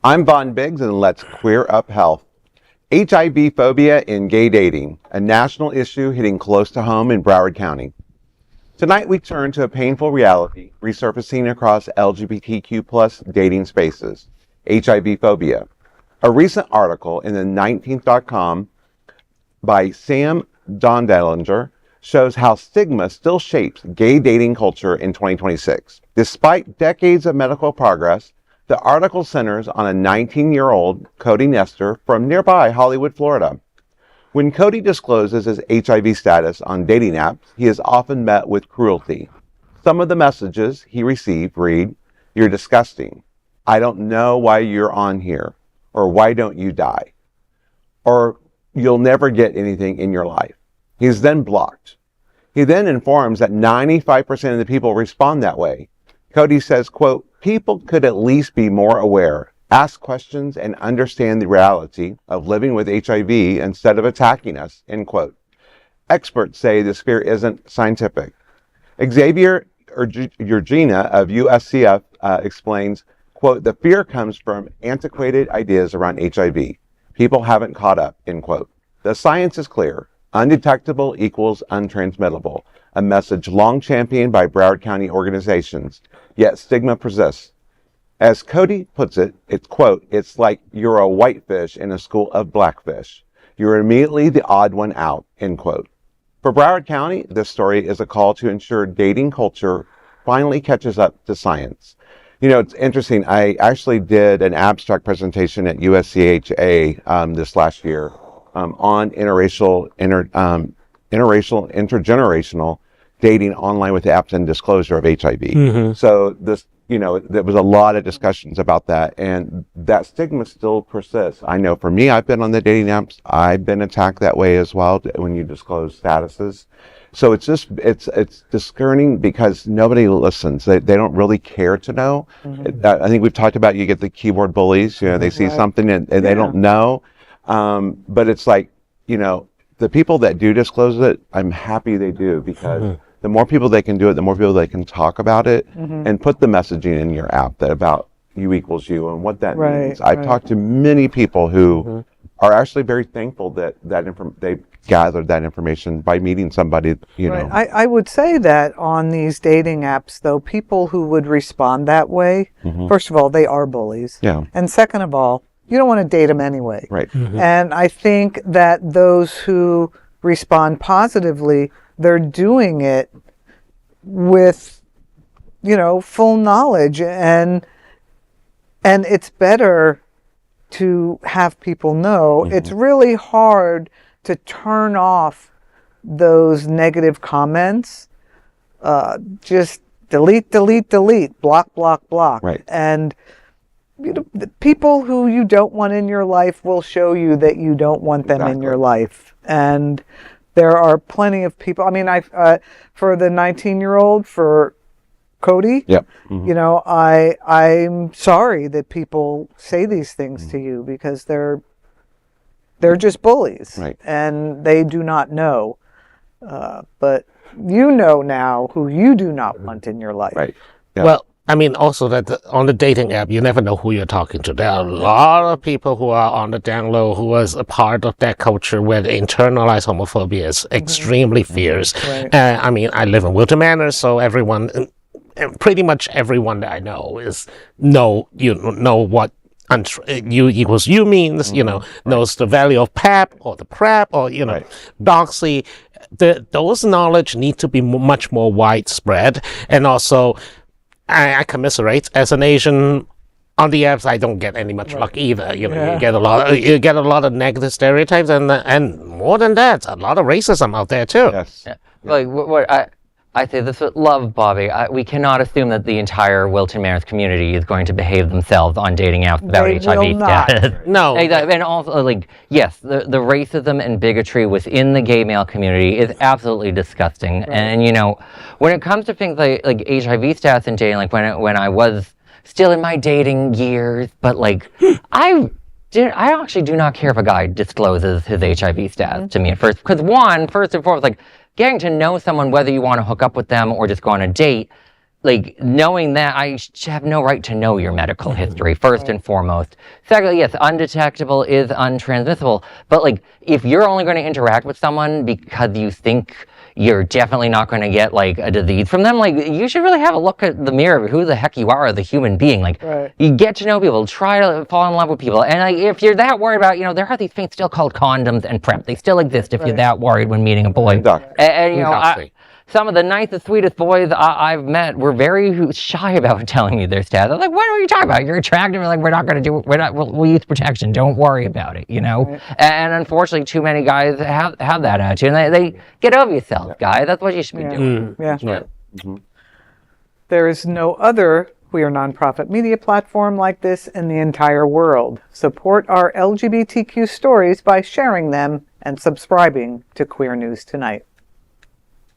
I'm Von Biggs, and let's queer up health. HIV phobia in gay dating, a national issue hitting close to home in Broward County. Tonight we turn to a painful reality resurfacing across LGBTQ plus dating spaces, HIV phobia. A recent article in the 19th.com by Sam Donndelinger shows how stigma still shapes gay dating culture in 2026. Despite decades of medical progress, the article centers on a 19-year-old Cody Nester from nearby Hollywood, Florida. When Cody discloses his HIV status on dating apps, he is often met with cruelty. Some of the messages he received read, "You're disgusting. I don't know why you're on here," or "Why don't you die?" or "You'll never get anything in your life." He is then blocked. He then informs that 95% of the people respond that way. Cody says, quote, "People could at least be more aware, ask questions, and understand the reality of living with HIV instead of attacking us," end quote. Experts say this fear isn't scientific. Xavier A of UCSF explains, quote, "The fear comes from antiquated ideas around HIV. People haven't caught up," end quote. The science is clear. Undetectable equals untransmittable, a message long championed by Broward County organizations, yet stigma persists. As Cody puts it, it's, quote, "It's like you're a whitefish in a school of blackfish. You're immediately the odd one out," end quote. For Broward County, this story is a call to ensure dating culture finally catches up to science. You know, it's interesting. I actually did an abstract presentation at USCHA this last year on intergenerational dating online with the apps and disclosure of HIV. Mm-hmm. So this, you know, there was a lot of discussions about that, and that stigma still persists. I know for me, I've been on the dating apps. I've been attacked that way as well when you disclose statuses. So it's just, it's discerning because nobody listens. They don't really care to know. Mm-hmm. I think we've talked about, you get the keyboard bullies, you know, they see something and they don't know. But it's like, you know, the people that do disclose it, I'm happy they do, because the more people they can do it, the more people they can talk about it and put the messaging in your app that about you equals you and what that means. I've talked to many people who are actually very thankful that they gathered that information by meeting somebody, you know. I would say that on these dating apps, though, people who would respond that way, first of all, they are bullies. Yeah. And second of all, you don't want to date them anyway. Right. And I think that those who respond positively, they're doing it with, you know, full knowledge, and it's better to have people know. It's really hard to turn off those negative comments. Just delete, block, block. Right. And you know, the people who you don't want in your life will show you that you don't want them in your life. And there are plenty of people. I mean, for the 19-year-old, for Cody, you know, I'm sorry that people say these things to you, because they're just bullies, and they do not know. But you know now who you do not want in your life. Right. Yeah. Well, I mean, also that on the dating app, you never know who you're talking to. There are a lot of people who are on the down low who was a part of that culture where the internalized homophobia is extremely fierce. Right. I mean, I live in Wilton Manor, so pretty much everyone that I know know what you equals you means, you know, knows the value of PAP or the PrEP or, you know, doxy. Those knowledge need to be much more widespread. And also, I commiserate, as an Asian on the apps, I don't get any much luck either. You know, you get a lot of negative stereotypes, and more than that, a lot of racism out there too. Yes. Yeah. Like what I say this with love, Bobby. We cannot assume that the entire Wilton Manors community is going to behave themselves on dating apps without HIV status. No. And also, like, yes, the racism and bigotry within the gay male community is absolutely disgusting. Right. And, you know, when it comes to things like HIV status and dating, like when I was still in my dating years, but like, I actually do not care if a guy discloses his HIV status to me at first. Because first and foremost, like, getting to know someone, whether you want to hook up with them or just go on a date, like, knowing that, I have no right to know your medical history, first and foremost. Secondly, yes, undetectable is untransmissible. But, like, if you're only going to interact with someone because you think you're definitely not going to get, like, a disease from them, like, you should really have a look at the mirror of who the heck you are as a human being. Like, you get to know people, try to fall in love with people. And, like, if you're that worried about, there are these things still called condoms and PrEP. They still exist if you're that worried when meeting a boy. And you know, some of the nicest, sweetest boys I've met were very shy about telling me their stats. I'm like, what are you talking about? You're attractive. We're like, we'll use protection. Don't worry about it, And unfortunately, too many guys have that attitude. And they get over yourself, guys. That's what you should be doing. There is no other queer nonprofit media platform like this in the entire world. Support our LGBTQ stories by sharing them and subscribing to Queer News Tonight.